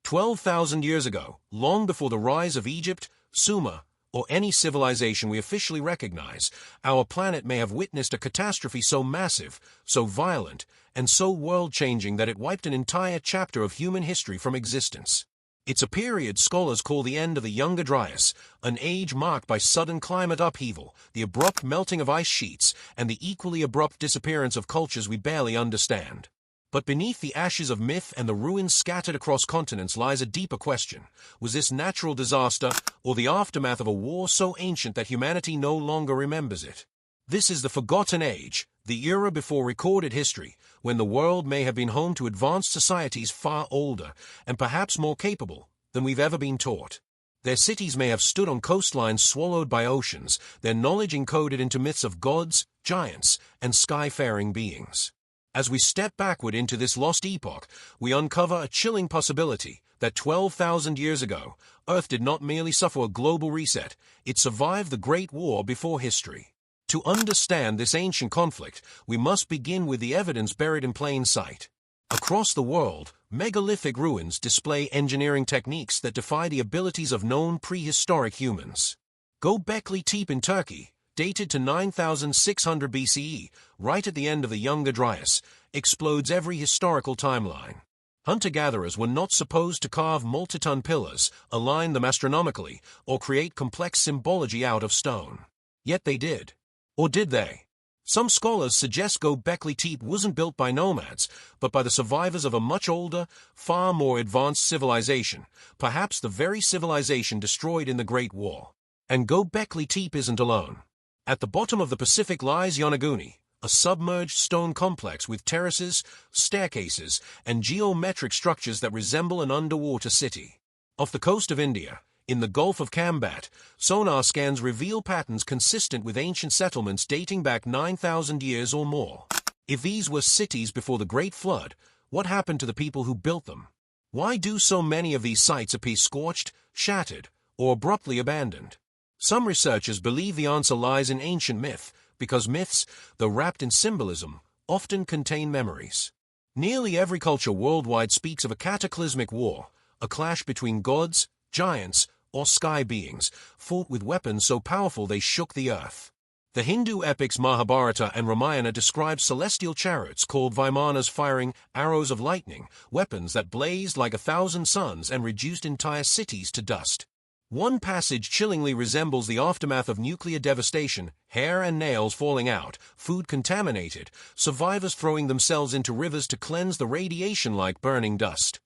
12,000 years ago, long before the rise of Egypt, Sumer, or any civilization we officially recognize, our planet may have witnessed a catastrophe so massive, so violent, and so world-changing that it wiped an entire chapter of human history from existence. It's a period scholars call the end of the Younger Dryas, an age marked by sudden climate upheaval, the abrupt melting of ice sheets, and the equally abrupt disappearance of cultures we barely understand. But beneath the ashes of myth and the ruins scattered across continents lies a deeper question. Was this natural disaster, or the aftermath of a war so ancient that humanity no longer remembers it? This is the Forgotten Age, the era before recorded history, when the world may have been home to advanced societies far older, and perhaps more capable, than we've ever been taught. Their cities may have stood on coastlines swallowed by oceans, their knowledge encoded into myths of gods, giants, and sky-faring beings. As we step backward into this lost epoch, we uncover a chilling possibility that 12,000 years ago, Earth did not merely suffer a global reset, it survived the Great War before history. To understand this ancient conflict, we must begin with the evidence buried in plain sight. Across the world, megalithic ruins display engineering techniques that defy the abilities of known prehistoric humans. Göbekli Tepe in Turkey, dated to 9,600 BCE, right at the end of the Younger Dryas, explodes every historical timeline. Hunter-gatherers were not supposed to carve multi-ton pillars, align them astronomically, or create complex symbology out of stone. Yet they did. Or did they? Some scholars suggest Göbekli Tepe wasn't built by nomads, but by the survivors of a much older, far more advanced civilization, perhaps the very civilization destroyed in the Great War. And Göbekli Tepe isn't alone. At the bottom of the Pacific lies Yonaguni, a submerged stone complex with terraces, staircases, and geometric structures that resemble an underwater city. Off the coast of India, in the Gulf of Kambat, sonar scans reveal patterns consistent with ancient settlements dating back 9,000 years or more. If these were cities before the Great Flood, what happened to the people who built them? Why do so many of these sites appear scorched, shattered, or abruptly abandoned? Some researchers believe the answer lies in ancient myth, because myths, though wrapped in symbolism, often contain memories. Nearly every culture worldwide speaks of a cataclysmic war, a clash between gods, giants, or sky beings, fought with weapons so powerful they shook the earth. The Hindu epics Mahabharata and Ramayana describe celestial chariots called Vimanas firing arrows of lightning, weapons that blazed like 1,000 suns and reduced entire cities to dust. One passage chillingly resembles the aftermath of nuclear devastation, hair and nails falling out, food contaminated, survivors throwing themselves into rivers to cleanse the radiation like burning dust.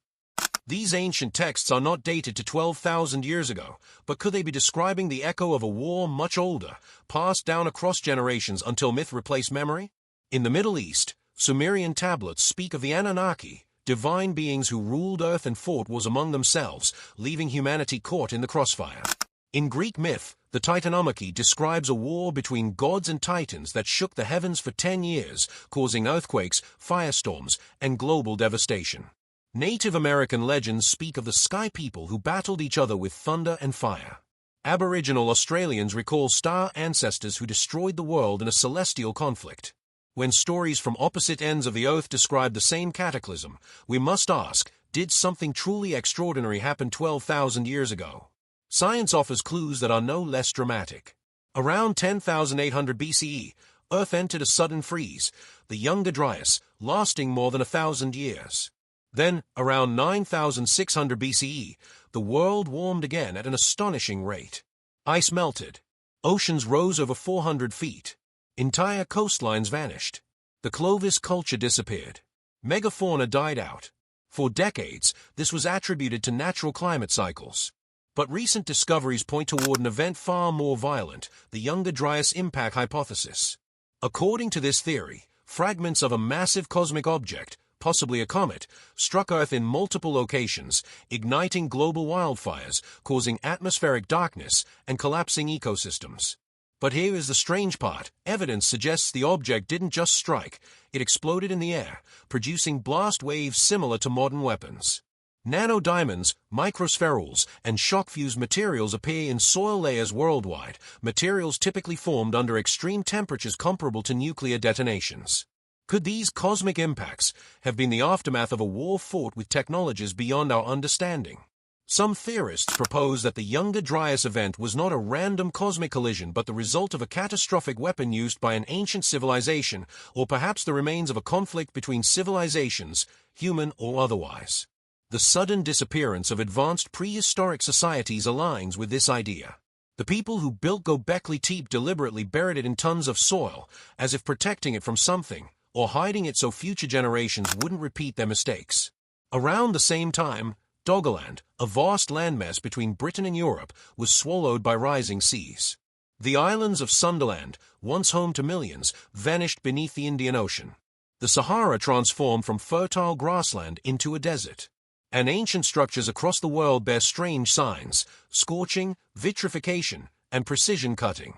These ancient texts are not dated to 12,000 years ago, but could they be describing the echo of a war much older, passed down across generations until myth replaced memory? In the Middle East, Sumerian tablets speak of the Anunnaki, divine beings who ruled Earth and fought wars among themselves, leaving humanity caught in the crossfire. In Greek myth, the Titanomachy describes a war between gods and titans that shook the heavens for 10 years, causing earthquakes, firestorms, and global devastation. Native American legends speak of the sky people who battled each other with thunder and fire. Aboriginal Australians recall star ancestors who destroyed the world in a celestial conflict. When stories from opposite ends of the earth describe the same cataclysm, we must ask, did something truly extraordinary happen 12,000 years ago? Science offers clues that are no less dramatic. Around 10,800 BCE, Earth entered a sudden freeze, the Younger Dryas, lasting more than 1,000 years. Then, around 9,600 BCE, the world warmed again at an astonishing rate. Ice melted. Oceans rose over 400 feet. Entire coastlines vanished. The Clovis culture disappeared. Megafauna died out. For decades, this was attributed to natural climate cycles. But recent discoveries point toward an event far more violent, the Younger Dryas impact hypothesis. According to this theory, fragments of a massive cosmic object, possibly a comet, struck Earth in multiple locations, igniting global wildfires, causing atmospheric darkness, and collapsing ecosystems. But here is the strange part. Evidence suggests the object didn't just strike, it exploded in the air, producing blast waves similar to modern weapons. Nanodiamonds, microspherules, and shock-fused materials appear in soil layers worldwide, materials typically formed under extreme temperatures comparable to nuclear detonations. Could these cosmic impacts have been the aftermath of a war fought with technologies beyond our understanding? Some theorists propose that the Younger Dryas event was not a random cosmic collision but the result of a catastrophic weapon used by an ancient civilization, or perhaps the remains of a conflict between civilizations, human or otherwise. The sudden disappearance of advanced prehistoric societies aligns with this idea. The people who built Göbekli Tepe deliberately buried it in tons of soil, as if protecting it from something, or hiding it so future generations wouldn't repeat their mistakes. Around the same time, Doggerland, a vast landmass between Britain and Europe, was swallowed by rising seas. The islands of Sunderland, once home to millions, vanished beneath the Indian Ocean. The Sahara transformed from fertile grassland into a desert. And ancient structures across the world bear strange signs: scorching, vitrification, and precision cutting.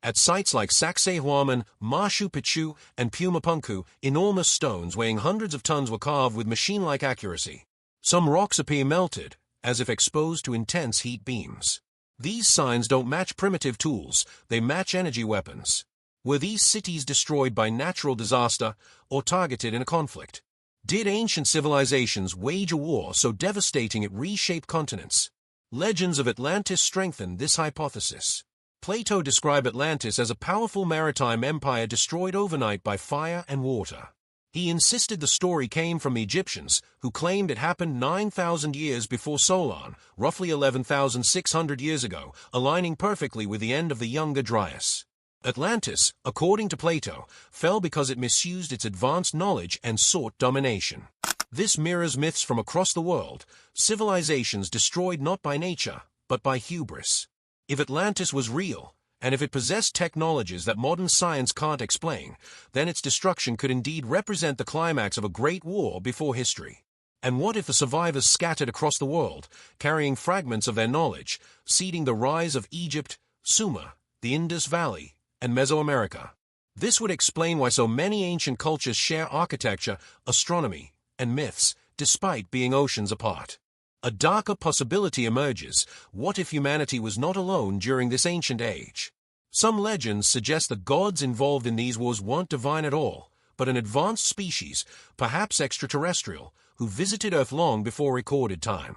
At sites like Sacsayhuaman, Machu Picchu, and Pumapunku, enormous stones weighing hundreds of tons were carved with machine-like accuracy. Some rocks appear melted, as if exposed to intense heat beams. These signs don't match primitive tools, they match energy weapons. Were these cities destroyed by natural disaster, or targeted in a conflict? Did ancient civilizations wage a war so devastating it reshaped continents? Legends of Atlantis strengthen this hypothesis. Plato described Atlantis as a powerful maritime empire destroyed overnight by fire and water. He insisted the story came from the Egyptians, who claimed it happened 9,000 years before Solon, roughly 11,600 years ago, aligning perfectly with the end of the Younger Dryas. Atlantis, according to Plato, fell because it misused its advanced knowledge and sought domination. This mirrors myths from across the world, civilizations destroyed not by nature, but by hubris. If Atlantis was real, and if it possessed technologies that modern science can't explain, then its destruction could indeed represent the climax of a great war before history. And what if the survivors scattered across the world, carrying fragments of their knowledge, seeding the rise of Egypt, Sumer, the Indus Valley, and Mesoamerica? This would explain why so many ancient cultures share architecture, astronomy, and myths, despite being oceans apart. A darker possibility emerges: what if humanity was not alone during this ancient age? Some legends suggest the gods involved in these wars weren't divine at all, but an advanced species, perhaps extraterrestrial, who visited Earth long before recorded time.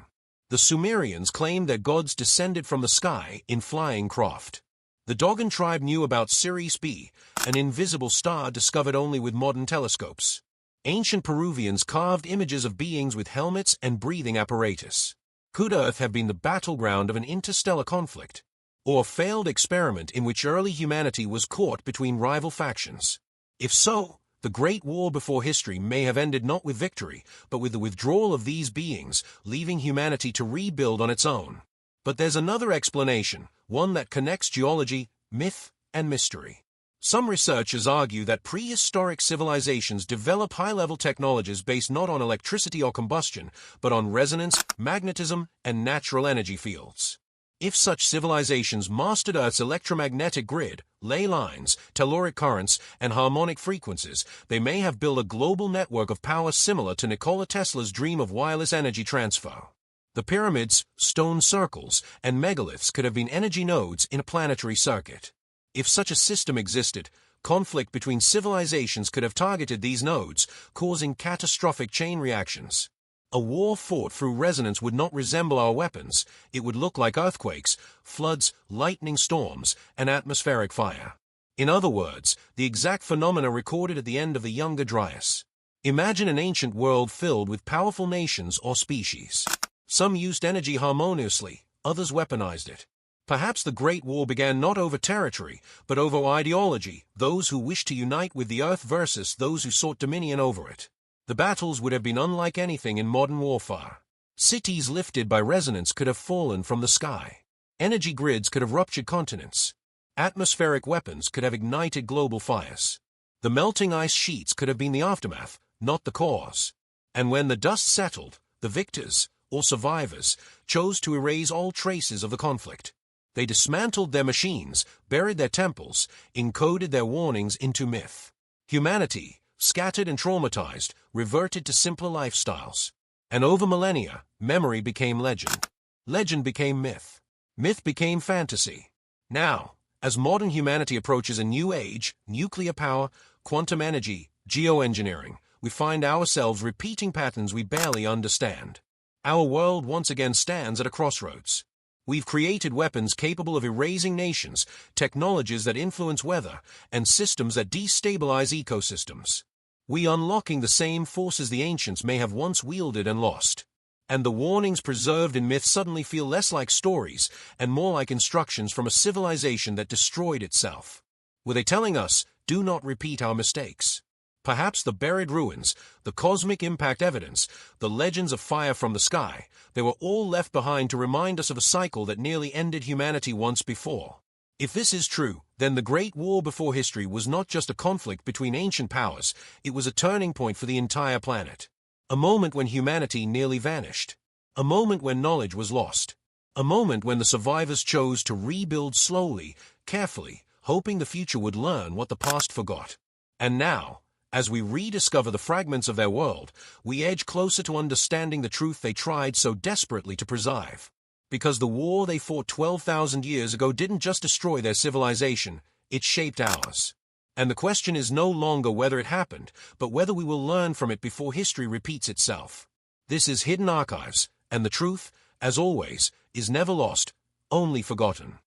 The Sumerians claimed their gods descended from the sky in flying craft. The Dogon tribe knew about Sirius B, an invisible star discovered only with modern telescopes. Ancient Peruvians carved images of beings with helmets and breathing apparatus. Could Earth have been the battleground of an interstellar conflict, or a failed experiment in which early humanity was caught between rival factions? If so, the Great War before history may have ended not with victory, but with the withdrawal of these beings, leaving humanity to rebuild on its own. But there's another explanation, one that connects geology, myth, and mystery. Some researchers argue that prehistoric civilizations developed high-level technologies based not on electricity or combustion, but on resonance, magnetism, and natural energy fields. If such civilizations mastered Earth's electromagnetic grid, ley lines, telluric currents, and harmonic frequencies, they may have built a global network of power similar to Nikola Tesla's dream of wireless energy transfer. The pyramids, stone circles, and megaliths could have been energy nodes in a planetary circuit. If such a system existed, conflict between civilizations could have targeted these nodes, causing catastrophic chain reactions. A war fought through resonance would not resemble our weapons. It would look like earthquakes, floods, lightning storms, and atmospheric fire. In other words, the exact phenomena recorded at the end of the Younger Dryas. Imagine an ancient world filled with powerful nations or species. Some used energy harmoniously, others weaponized it. Perhaps the Great War began not over territory, but over ideology, those who wished to unite with the Earth versus those who sought dominion over it. The battles would have been unlike anything in modern warfare. Cities lifted by resonance could have fallen from the sky. Energy grids could have ruptured continents. Atmospheric weapons could have ignited global fires. The melting ice sheets could have been the aftermath, not the cause. And when the dust settled, the victors, or survivors, chose to erase all traces of the conflict. They dismantled their machines, buried their temples, encoded their warnings into myth. Humanity, scattered and traumatized, reverted to simpler lifestyles. And over millennia, memory became legend. Legend became myth. Myth became fantasy. Now, as modern humanity approaches a new age, nuclear power, quantum energy, Geoengineering. We find ourselves repeating patterns we barely understand. Our world once again stands at a crossroads. We've created weapons capable of erasing nations, technologies that influence weather, and systems that destabilize ecosystems. We unlocking the same forces the ancients may have once wielded and lost. And the warnings preserved in myth suddenly feel less like stories and more like instructions from a civilization that destroyed itself. Were they telling us, do not repeat our mistakes? Perhaps the buried ruins, the cosmic impact evidence, the legends of fire from the sky, they were all left behind to remind us of a cycle that nearly ended humanity once before. If this is true, then the Great War before history was not just a conflict between ancient powers, it was a turning point for the entire planet. A moment when humanity nearly vanished. A moment when knowledge was lost. A moment when the survivors chose to rebuild slowly, carefully, hoping the future would learn what the past forgot. And now, as we rediscover the fragments of their world, we edge closer to understanding the truth they tried so desperately to preserve. Because the war they fought 12,000 years ago didn't just destroy their civilization, it shaped ours. And the question is no longer whether it happened, but whether we will learn from it before history repeats itself. This is Hidden Archives, and the truth, as always, is never lost, only forgotten.